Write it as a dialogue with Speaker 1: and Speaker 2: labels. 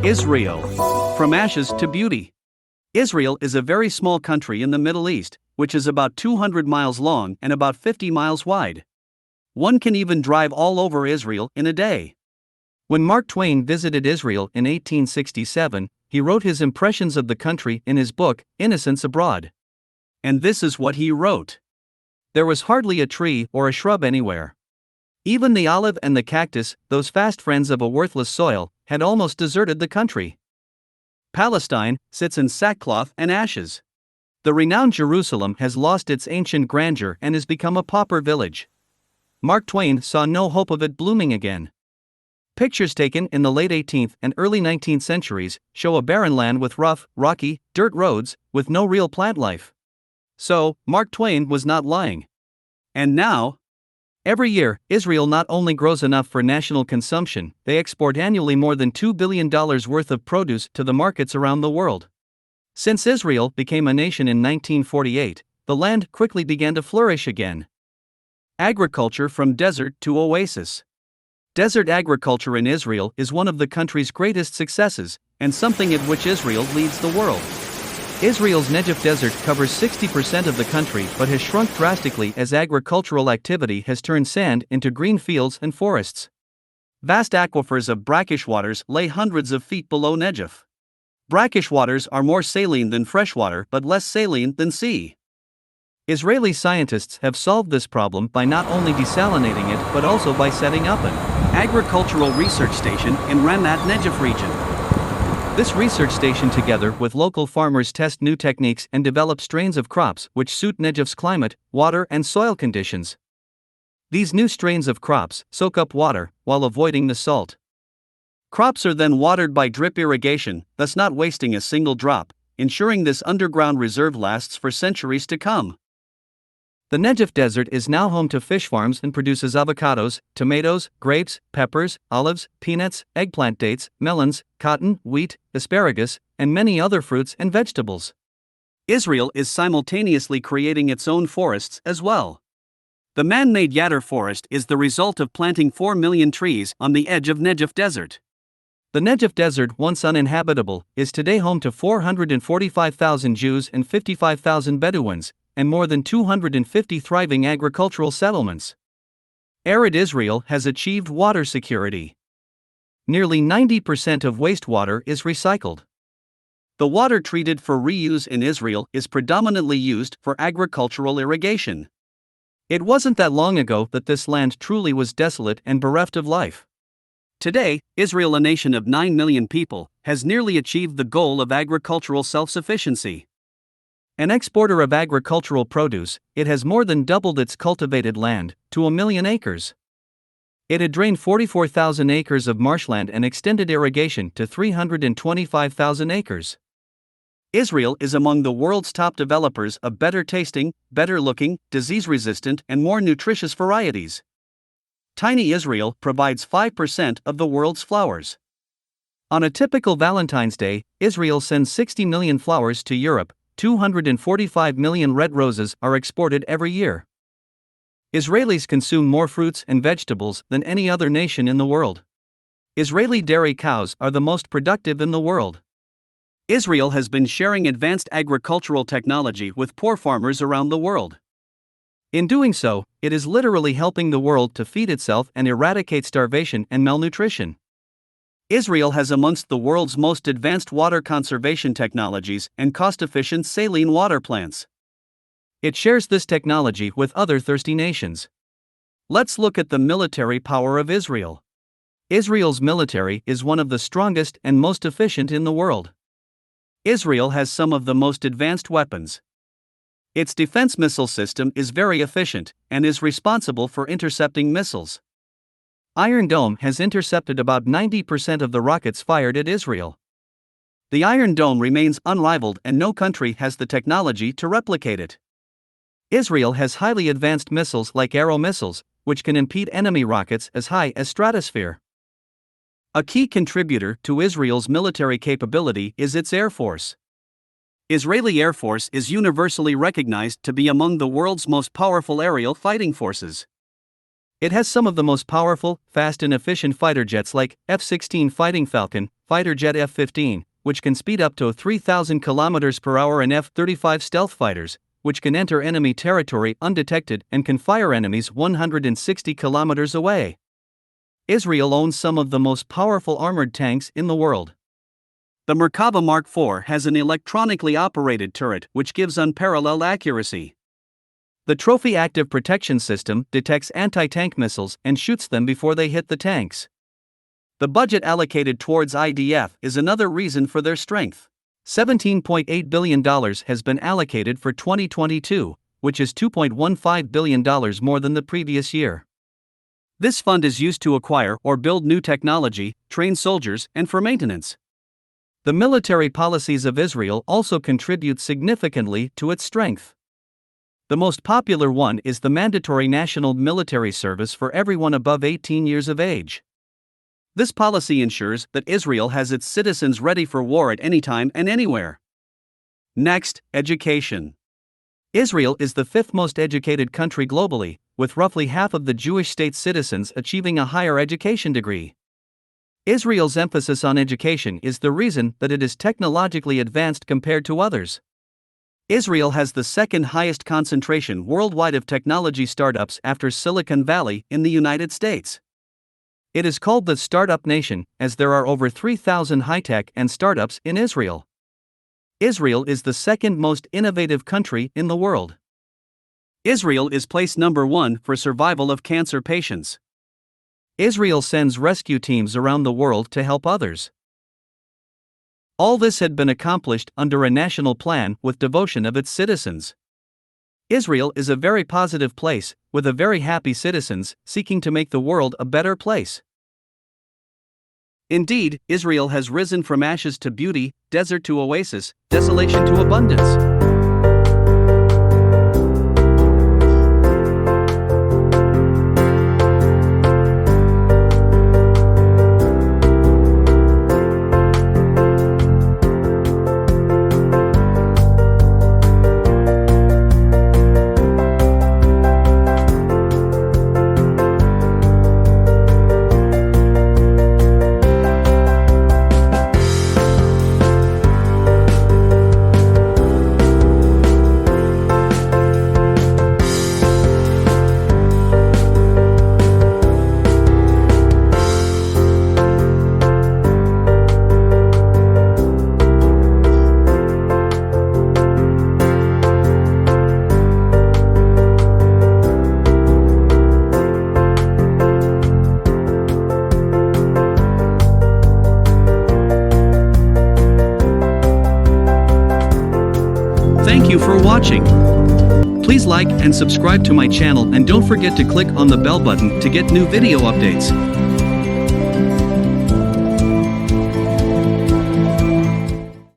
Speaker 1: Israel. From ashes to beauty. Israel is a very small country in the Middle East, which is about 200 miles long and about 50 miles wide. One can even drive all over Israel in a day. When Mark Twain visited Israel in 1867, he wrote his impressions of the country in his book, Innocents Abroad. And this is what he wrote. There was hardly a tree or a shrub anywhere. Even the olive and the cactus, those fast friends of a worthless soil, had almost deserted the country. Palestine sits in sackcloth and ashes. The renowned Jerusalem has lost its ancient grandeur and has become a pauper village. Mark Twain saw no hope of it blooming again. Pictures taken in the late 18th and early 19th centuries show a barren land with rough, rocky, dirt roads, with no real plant life. So, Mark Twain was not lying. And now? Every year, Israel not only grows enough for national consumption, they export annually more than $2 billion worth of produce to the markets around the world. Since Israel became a nation in 1948, the land quickly began to flourish again. Agriculture from desert to oasis. Desert agriculture in Israel is one of the country's greatest successes, and something at which Israel leads the world. Israel's Negev Desert covers 60% of the country but has shrunk drastically as agricultural activity has turned sand into green fields and forests. Vast aquifers of brackish waters lay hundreds of feet below Negev. Brackish waters are more saline than freshwater but less saline than sea. Israeli scientists have solved this problem by not only desalinating it but also by setting up an agricultural research station in Ramat Negev region. This research station, together with local farmers, test new techniques and develop strains of crops which suit Negev's climate, water and soil conditions. These new strains of crops soak up water while avoiding the salt. Crops are then watered by drip irrigation, thus not wasting a single drop, ensuring this underground reserve lasts for centuries to come. The Negev Desert is now home to fish farms and produces avocados, tomatoes, grapes, peppers, olives, peanuts, eggplant, dates, melons, cotton, wheat, asparagus, and many other fruits and vegetables. Israel is simultaneously creating its own forests as well. The man-made Yatter Forest is the result of planting 4 million trees on the edge of Negev Desert. The Negev Desert, once uninhabitable, is today home to 445,000 Jews and 55,000 Bedouins, and more than 250 thriving agricultural settlements. Arid Israel has achieved water security. Nearly 90% of wastewater is recycled. The water treated for reuse in Israel is predominantly used for agricultural irrigation. It wasn't that long ago that this land truly was desolate and bereft of life. Today, Israel, a nation of 9 million people, has nearly achieved the goal of agricultural self-sufficiency. An exporter of agricultural produce, it has more than doubled its cultivated land, to 1 million acres. It had drained 44,000 acres of marshland and extended irrigation to 325,000 acres. Israel is among the world's top developers of better tasting, better looking, disease-resistant and more nutritious varieties. Tiny Israel provides 5% of the world's flowers. On a typical Valentine's Day, Israel sends 60 million flowers to Europe. 245 million red roses are exported every year. Israelis consume more fruits and vegetables than any other nation in the world. Israeli dairy cows are the most productive in the world. Israel has been sharing advanced agricultural technology with poor farmers around the world. In doing so, it is literally helping the world to feed itself and eradicate starvation and malnutrition. Israel has amongst the world's most advanced water conservation technologies and cost-efficient saline water plants. It shares this technology with other thirsty nations. Let's look at the military power of Israel. Israel's military is one of the strongest and most efficient in the world. Israel has some of the most advanced weapons. Its defense missile system is very efficient and is responsible for intercepting missiles. Iron Dome has intercepted about 90% of the rockets fired at Israel. The Iron Dome remains unrivaled and no country has the technology to replicate it. Israel has highly advanced missiles like Arrow missiles, which can impede enemy rockets as high as stratosphere. A key contributor to Israel's military capability is its Air Force. Israeli Air Force is universally recognized to be among the world's most powerful aerial fighting forces. It has some of the most powerful, fast and efficient fighter jets like F-16 Fighting Falcon, fighter jet F-15, which can speed up to 3,000 km per hour, and F-35 stealth fighters, which can enter enemy territory undetected and can fire enemies 160 kilometers away. Israel owns some of the most powerful armored tanks in the world. The Merkava Mark IV has an electronically operated turret which gives unparalleled accuracy. The Trophy Active Protection System detects anti-tank missiles and shoots them before they hit the tanks. The budget allocated towards IDF is another reason for their strength. $17.8 billion has been allocated for 2022, which is $2.15 billion more than the previous year. This fund is used to acquire or build new technology, train soldiers, and for maintenance. The military policies of Israel also contribute significantly to its strength. The most popular one is the mandatory national military service for everyone above 18 years of age. This policy ensures that Israel has its citizens ready for war at any time and anywhere. Next, education. Israel is the fifth most educated country globally, with roughly half of the Jewish state's citizens achieving a higher education degree. Israel's emphasis on education is the reason that it is technologically advanced compared to others. Israel has the second highest concentration worldwide of technology startups after Silicon Valley in the United States. It is called the Startup Nation, as there are over 3,000 high-tech and startups in Israel. Israel is the second most innovative country in the world. Israel is place number 1 for survival of cancer patients. Israel sends rescue teams around the world to help others. All this had been accomplished under a national plan with devotion of its citizens. Israel is a very positive place, with a very happy citizens, seeking to make the world a better place. Indeed, Israel has risen from ashes to beauty, desert to oasis, desolation to abundance. Thank you for watching. Please like and subscribe to my channel, and don't forget to click on the bell button to get new video updates.